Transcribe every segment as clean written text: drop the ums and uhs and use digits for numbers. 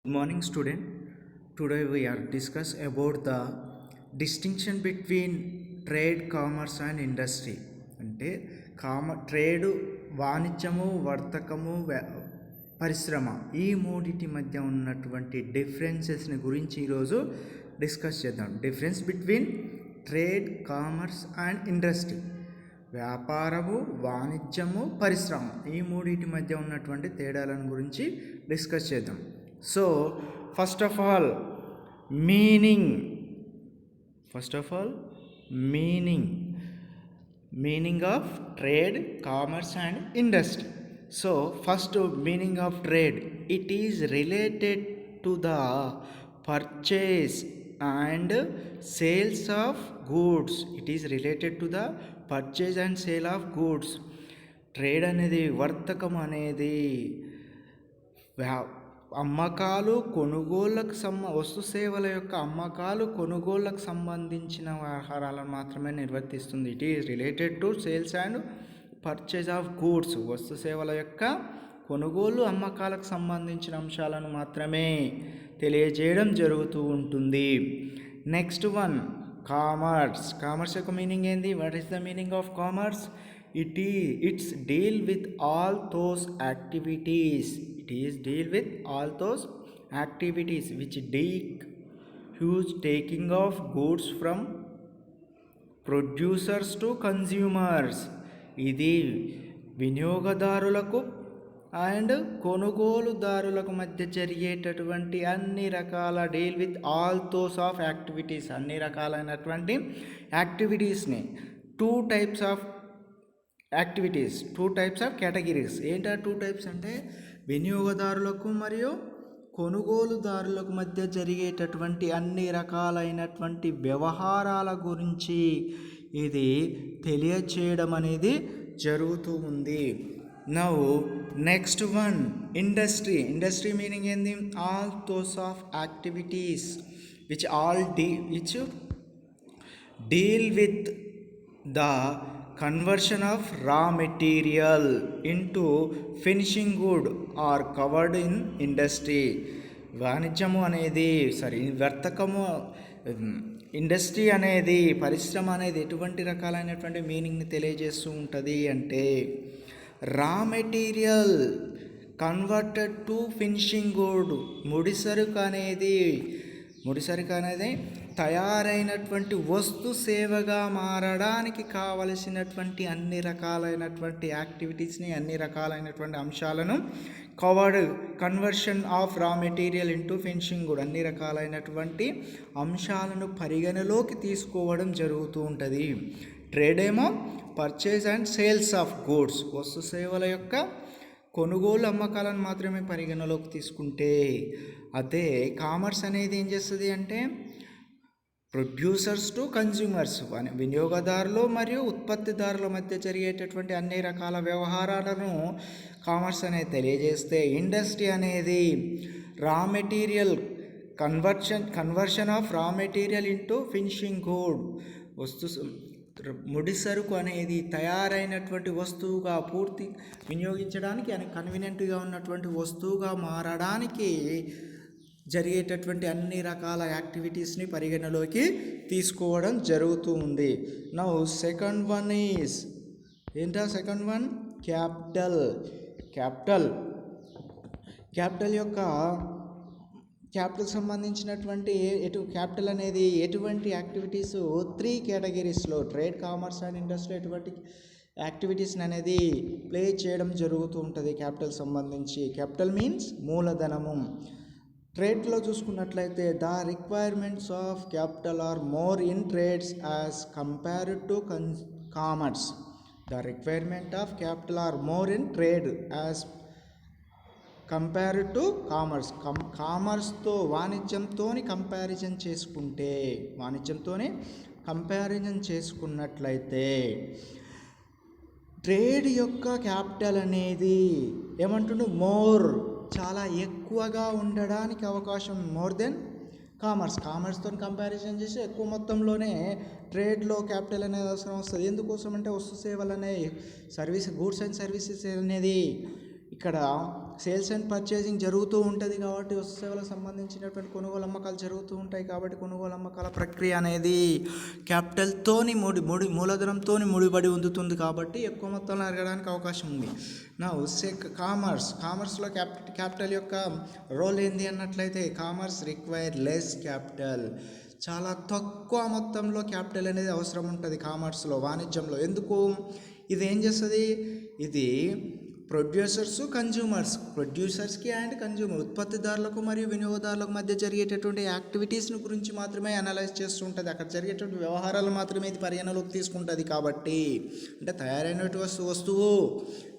Good morning, student. Today we are discuss about the distinction between trade, commerce and industry. అంటే trade, వాణిజ్యము, వర్తకము, పరిశ్రమ ఈ మూడిటి మధ్య ఉన్నటువంటి డిఫరెన్సెస్ని గురించి ఈరోజు డిస్కస్ చేద్దాం. Difference between trade, commerce and industry. వ్యాపారము, వాణిజ్యము, పరిశ్రమ ఈ మూడిటి మధ్య ఉన్నటువంటి తేడాలను గురించి డిస్కస్ చేద్దాం. So first of all meaning of trade, commerce and industry. So first meaning of trade, it is related to the purchase and sales of goods. It is related to the purchase and sale of goods. Trade అనేది, వర్తకం అనేది అమ్మకాలు కొనుగోళ్ళకు వస్తు సేవల యొక్క అమ్మకాలు కొనుగోళ్ళకు సంబంధించిన వ్యవహారాలను మాత్రమే నిర్వర్తిస్తుంది. It is related to sales and purchase of goods. వస్తు సేవల యొక్క కొనుగోలు, అమ్మకాలకు సంబంధించిన అంశాలను మాత్రమే తెలియజేయడం జరుగుతూ ఉంటుంది. Next one commerce. కామర్స్ యొక్క మీనింగ్ ఏంది? What is the meaning of commerce? It's deal with all those activities. It is deal with all those activities which huge taking of goods from producers to consumers. ఇది వినియోగదారులకు and కొనుగోలుదారులకు మధ్య జరిగేటటువంటి అన్ని రకాల deal with all those of activities, అన్ని రకాలైనటువంటి యాక్టివిటీస్ని two types of categories. ఏంటా టూ టైప్స్ అంటే వినియోగదారులకు మరియు కొనుగోలుదారులకు మధ్య జరిగేటటువంటి అన్ని రకాలైనటువంటి వ్యవహారాల గురించి ఇది తెలియచేయడం అనేది జరుగుతూ ఉంది. Now next one industry. Industry meaning ఏంది? All those of activities which deal with the conversion of raw material into finishing good are covered in industry. వాణిజ్యము అనేది వర్తకము, ఇండస్ట్రీ అనేది, పరిశ్రమ అనేది ఎటువంటి రకాలైనటువంటి మీనింగ్ని తెలియజేస్తూ ఉంటుంది అంటే raw material converted to finishing good. ముడిసరుకు అనేది తయారైనటువంటి వస్తు సేవగా మారడానికి కావలసినటువంటి అన్ని రకాలైనటువంటి యాక్టివిటీస్ని, అన్ని రకాలైనటువంటి అంశాలను conversion of raw material into finishing good, అన్ని రకాలైనటువంటి అంశాలను పరిగణలోకి తీసుకోవడం జరుగుతూ ఉంటుంది. ట్రేడ్ ఏమో purchase and sales of goods, వస్తు సేవల యొక్క కొనుగోలు, అమ్మకాలను మాత్రమే పరిగణలోకి తీసుకుంటే, అదే కామర్స్ అనేది ఏం చేస్తుంది అంటే ప్రొడ్యూసర్స్ టు కన్జ్యూమర్స్, వినియోగదారులు మరియు ఉత్పత్తిదారుల మధ్య జరిగేటటువంటి అన్ని రకాల వ్యవహారాలను కామర్స్ అనేది తెలియజేస్తే, ఇండస్ట్రీ అనేది raw material conversion of raw material into finishing good, ముడిసరుకు అనేది తయారైనటువంటి వస్తువుగా, పూర్తి వినియోగించడానికి కన్వీనియంట్గా ఉన్నటువంటి వస్తువుగా మారడానికి జరిగేటటువంటి అన్ని రకాల యాక్టివిటీస్ని పరిగణలోకి తీసుకోవడం జరుగుతూ ఉంది. నౌ సెకండ్ వన్ ఈజ్ ఏంటా? సెకండ్ వన్ క్యాపిటల్ సంబంధించినటువంటి క్యాపిటల్ అనేది ఎటువంటి యాక్టివిటీస్ 3 కేటగిరీస్లో ట్రేడ్, కామర్స్ అండ్ ఇండస్ట్రీ ఎటువంటి యాక్టివిటీస్ని అనేది ప్లే చేయడం జరుగుతూ ఉంటుంది క్యాపిటల్ సంబంధించి. క్యాపిటల్ మీన్స్ మూలధనము. ట్రేడ్లో చూసుకున్నట్లయితే the requirements of capital are more in trades as compared to commerce. The requirement of capital are more in trade as compared to commerce. కామర్స్తో, వాణిజ్యంతోని కంపారిజన్ చేసుకున్నట్లయితే ట్రేడ్ యొక్క క్యాపిటల్ అనేది మోర్, చాలా ఎక్కువగా ఉండడానికి అవకాశం, మోర్ దెన్ కామర్స్తో కంపారిజన్ చేసి ఎక్కువ మొత్తంలోనే ట్రేడ్లో క్యాపిటల్ అనేది అవసరం వస్తుంది. ఎందుకోసం అంటే వస్తు సేవలు అనేవి, గూడ్స్ అండ్ సర్వీసెస్ అనేది ఇక్కడ సేల్స్ అండ్ పర్చేసింగ్ జరుగుతూ ఉంటుంది కాబట్టి వస్తు సేవలకు సంబంధించినటువంటి కొనుగోలు అమ్మకాలు జరుగుతూ ఉంటాయి కాబట్టి కొనుగోలు అమ్మకాల ప్రక్రియ అనేది క్యాపిటల్తోని మూలధనంతోని ముడిపడి ఉందుతుంది కాబట్టి ఎక్కువ మొత్తంలో ఎరగడానికి అవకాశం ఉంది. నా కామర్స్లో క్యాపిటల్ యొక్క రోల్ ఏంది అన్నట్లయితే కామర్స్ రిక్వైర్ లెస్ క్యాపిటల్, చాలా తక్కువ మొత్తంలో క్యాపిటల్ అనేది అవసరం ఉంటుంది కామర్స్లో, వాణిజ్యంలో. ఎందుకు? ఇది ఏం చేస్తుంది? ఇది ప్రొడ్యూసర్స్కి అండ్ కన్జ్యూమర్, ఉత్పత్తిదారులకు మరియు వినియోగదారులకు మధ్య జరిగేటటువంటి యాక్టివిటీస్ని గురించి మాత్రమే అనలైజ్ చేస్తూ ఉంటుంది. అక్కడ జరిగేటువంటి వ్యవహారాలు మాత్రమే ఇది పరిగణలోకి తీసుకుంటుంది. కాబట్టి అంటే తయారైనటువంటి వస్తువు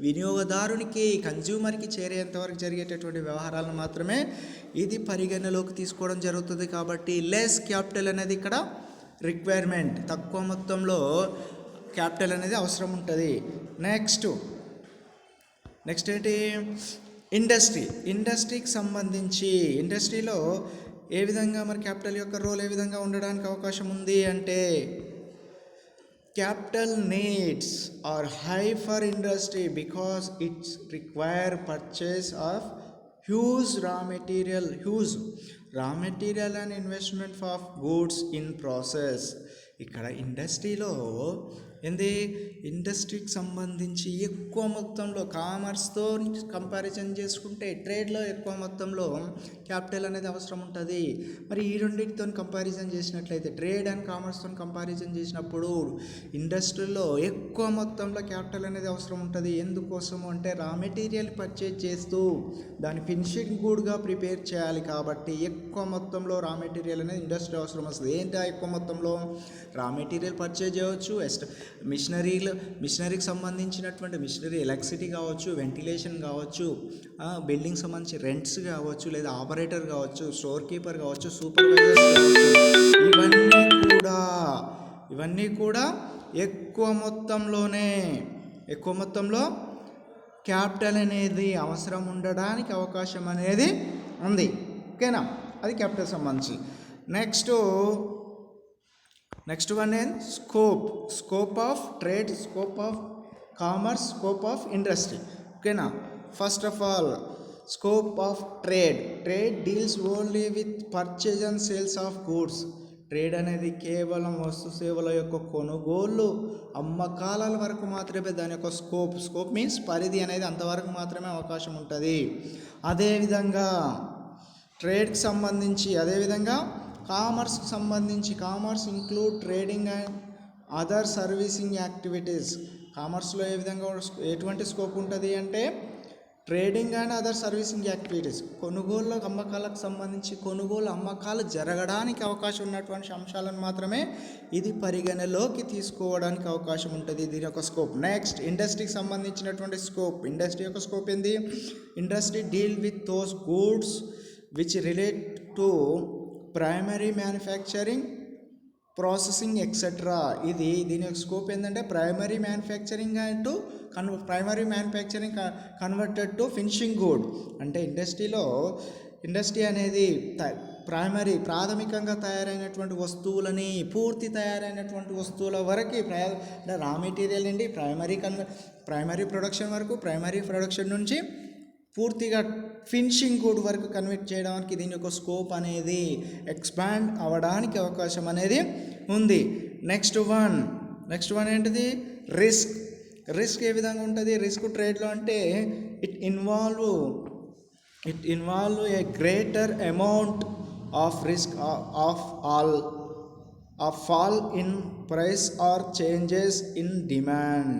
వినియోగదారునికి కన్జ్యూమర్కి చేరేంతవరకు జరిగేటటువంటి వ్యవహారాలను మాత్రమే ఇది పరిగణలోకి తీసుకోవడం జరుగుతుంది. కాబట్టి లెస్ క్యాపిటల్ అనేది ఇక్కడ రిక్వైర్మెంట్, తక్కువ మొత్తంలో క్యాపిటల్ అనేది అవసరం ఉంటుంది. నెక్స్ట్ ఏంటి? ఇండస్ట్రీకి సంబంధించి ఇండస్ట్రీలో ఏ విధంగా మరి క్యాపిటల్ యొక్క రోల్ ఏ విధంగా ఉండడానికి అవకాశం ఉంది అంటే capital needs are high for industry because its require purchase of huge raw material and investment of goods in process. ఇక్కడ ఇండస్ట్రీకి సంబంధించి ఎక్కువ మొత్తంలో కామర్స్తో కంపారిజన్ చేసుకుంటే ట్రేడ్లో ఎక్కువ మొత్తంలో క్యాపిటల్ అనేది అవసరం ఉంటుంది. మరి ఈ రెండింటితో కంపారిజన్ చేసినట్లయితే ట్రేడ్ అండ్ కామర్స్తో కంపారిజన్ చేసినప్పుడు ఇండస్ట్రీలో ఎక్కువ మొత్తంలో క్యాపిటల్ అనేది అవసరం ఉంటుంది. ఎందుకోసము అంటే రా మెటీరియల్ పర్చేజ్ చేస్తూ దాన్ని ఫినిషింగ్ గూడ్గా ప్రిపేర్ చేయాలి కాబట్టి ఎక్కువ మొత్తంలో రా మెటీరియల్ అనేది ఇండస్ట్రీ అవసరం వస్తుంది. ఏంటా ఎక్కువ మొత్తంలో రా మెటీరియల్ పర్చేజ్ చేయవచ్చు, మిషనరీకి సంబంధించినటువంటి ఎలక్ట్రిసిటీ కావచ్చు, వెంటిలేషన్ కావచ్చు, బిల్డింగ్ సంబంధించి రెంట్స్ కావచ్చు, లేదా ఆపరేటర్ కావచ్చు, స్టోర్ కీపర్ కావచ్చు, సూపర్వైజర్స్ కావచ్చు, ఇవన్నీ కూడా ఎక్కువ మొత్తంలో క్యాపిటల్ అనేది అవసరం ఉండడానికి అవకాశం అనేది ఉంది. ఓకేనా? అది క్యాపిటల్ సంబంధించి. నెక్స్ట్ వన్ ఏం? Scope of trade, scope of commerce, scope of industry. ఓకేనా? First of all scope of trade deals only with purchase and sales of goods. Trade అనేది కేవలం వస్తు సేవల యొక్క కొనుగోలు అమ్మకాల వరకు మాత్రమే దాని యొక్క స్కోప్ మీన్స్ పరిధి అనేది అంతవరకు మాత్రమే అవకాశం ఉంటుంది. అదేవిధంగా ట్రేడ్కి సంబంధించి కామర్స్కి సంబంధించి commerce include trading and other servicing activities. కామర్స్లో ఎటువంటి స్కోప్ ఉంటుంది అంటే trading and other servicing activities, కొనుగోలు అమ్మకాలకు సంబంధించి కొనుగోలు అమ్మకాలు జరగడానికి అవకాశం ఉన్నటువంటి అంశాలను మాత్రమే ఇది పరిగణలోకి తీసుకోవడానికి అవకాశం ఉంటుంది, దీని యొక్క స్కోప్. నెక్స్ట్ ఇండస్ట్రీకి సంబంధించినటువంటి స్కోప్. ఇండస్ట్రీ యొక్క స్కోప్ ఏంది? Industry deal with those goods which relate to primary manufacturing, processing etcetera. దీని యొక్క స్కోప్ ఏంటంటే primary manufacturing converted to finishing good. అంటే ఇండస్ట్రీ అనేది ప్రాథమికంగా తయారైనటువంటి వస్తువులని పూర్తి తయారైనటువంటి వస్తువుల వరకు రా మెటీరియల్ నుండి ప్రైమరీ ప్రొడక్షన్ వరకు, ప్రైమరీ ప్రొడక్షన్ నుంచి పూర్తిగా ఫినిషింగ్ గుడ్ వరకు కన్వర్ట్ చేయడానికి దీని యొక్క స్కోప్ అనేది ఎక్స్పాండ్ అవ్వడానికి అవకాశం అనేది ఉంది. నెక్స్ట్ వన్ ఏంటిది? రిస్క్ ఏ విధంగా ఉంటుంది? రిస్క్ ట్రేడ్లో అంటే it involve a greater amount of risk of fall in price or changes in demand.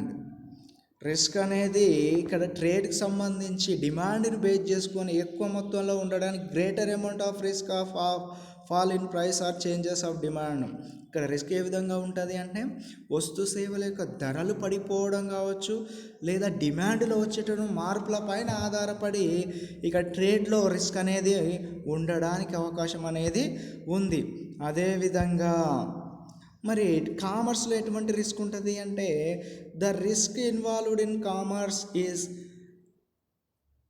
Risk అనేది ఇక్కడ ట్రేడ్కి సంబంధించి డిమాండ్ని బేస్ చేసుకొని ఎక్కువ మొత్తంలో ఉండడానికి greater amount of risk of fall in price or changes of demand. ఇక్కడ రిస్క్ ఏ విధంగా ఉంటుంది అంటే వస్తు సేవల యొక్క ధరలు పడిపోవడం కావచ్చు, లేదా డిమాండ్లో వచ్చేటటువంటి మార్పుల పైన ఆధారపడి ఇక ట్రేడ్లో రిస్క్ అనేది ఉండడానికి అవకాశం అనేది ఉంది. అదేవిధంగా మరి కామర్స్లో ఎటువంటి రిస్క్ ఉంటుంది అంటే the risk involved in commerce is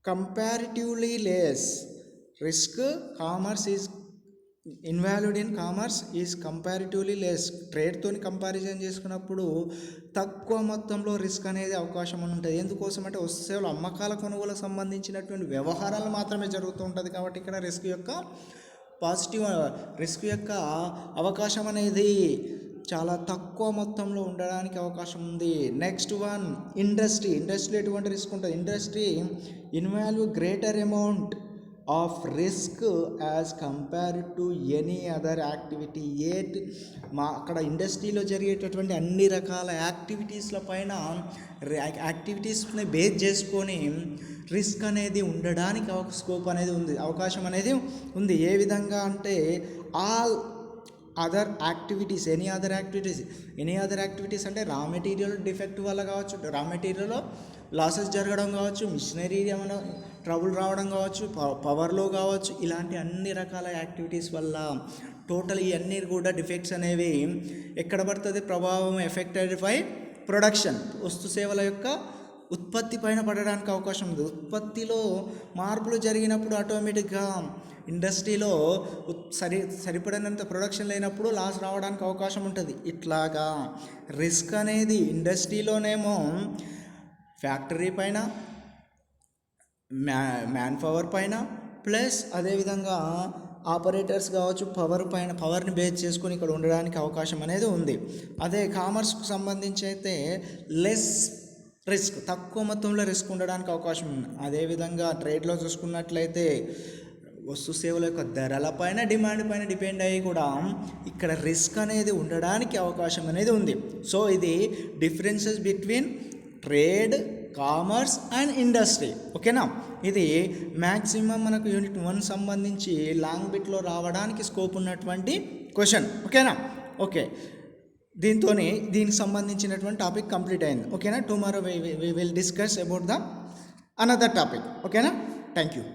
comparatively less. Commerce is involved in commerce is comparatively less. ట్రేడ్తో కంపారిజన్ చేసుకున్నప్పుడు తక్కువ మొత్తంలో రిస్క్ అనేది అవకాశం ఉంటుంది. ఎందుకోసం అంటే వస్తు సేవలు అమ్మకాల కొనుగోలుకు సంబంధించినటువంటి వ్యవహారాలు మాత్రమే జరుగుతూ ఉంటుంది. కాబట్టి ఇక్కడ రిస్క్ యొక్క అవకాశం అనేది చాలా తక్కువ మొత్తంలో ఉండడానికి అవకాశం ఉంది. నెక్స్ట్ వన్ ఇండస్ట్రీలో ఎటువంటి రిస్క్ ఉంటుంది? Industry involve greater amount of risk as compared to any other activity. అక్కడ ఇండస్ట్రీలో జరిగేటటువంటి అన్ని రకాల యాక్టివిటీస్ని బేస్ చేసుకొని రిస్క్ అనేది ఉండడానికి స్కోప్ అనేది ఉంది, అవకాశం అనేది ఉంది. ఏ విధంగా అంటే all other activities any other activities అంటే రా మెటీరియల్ డిఫెక్ట్ వల్ల కావచ్చు, రా మెటీరియల్లో లాసెస్ జరగడం కావచ్చు, మిషనరీ ఏమైనా ట్రబుల్ రావడం కావచ్చు, పవర్లో కావచ్చు, ఇలాంటి అన్ని రకాల యాక్టివిటీస్ వల్ల టోటల్ ఇవన్నీ కూడా డిఫెక్ట్స్ అనేవి ఎక్కడ పడుతుంది? ప్రభావం ఎఫెక్టెడ్ బై ప్రొడక్షన్, వస్తు సేవల యొక్క ఉత్పత్తి పైన పడడానికి అవకాశం ఉంది. ఉత్పత్తిలో మార్పులు జరిగినప్పుడు ఆటోమేటిక్గా ఇండస్ట్రీలో సరిపడినంత ప్రొడక్షన్ లేనప్పుడు లాస్ రావడానికి అవకాశం ఉంటుంది. ఇట్లాగా రిస్క్ అనేది ఇండస్ట్రీలోనేమో ఫ్యాక్టరీ పైన, మ్యాన్ పవర్ పైన, ప్లస్ అదేవిధంగా ఆపరేటర్స్ కావచ్చు, పవర్ని బేస్ చేసుకొని ఇక్కడ ఉండడానికి అవకాశం అనేది ఉంది. అదే కామర్స్కు సంబంధించి అయితే లెస్ రిస్క్, తక్కువ మొత్తంలో రిస్క్ ఉండడానికి అవకాశం ఉంది. అదేవిధంగా ట్రేడ్లో చూసుకున్నట్లయితే వస్తు సేవల యొక్క ధరలపైన, డిమాండ్ పైన డిపెండ్ అయ్యి కూడా ఇక్కడ రిస్క్ అనేది ఉండడానికి అవకాశం అనేది ఉంది. సో ఇది differences between trade, commerce and industry. ఓకేనా? ఇది మ్యాక్సిమం మనకు యూనిట్ 1 సంబంధించి లాంగ్ బిట్లో రావడానికి స్కోప్ ఉన్నటువంటి క్వశ్చన్. ఓకేనా? ఓకే, దీనికి సంబంధించినటువంటి టాపిక్ కంప్లీట్ అయింది. ఓకేనా? Tomorrow we will discuss about the another topic. ఓకేనా? Thank you.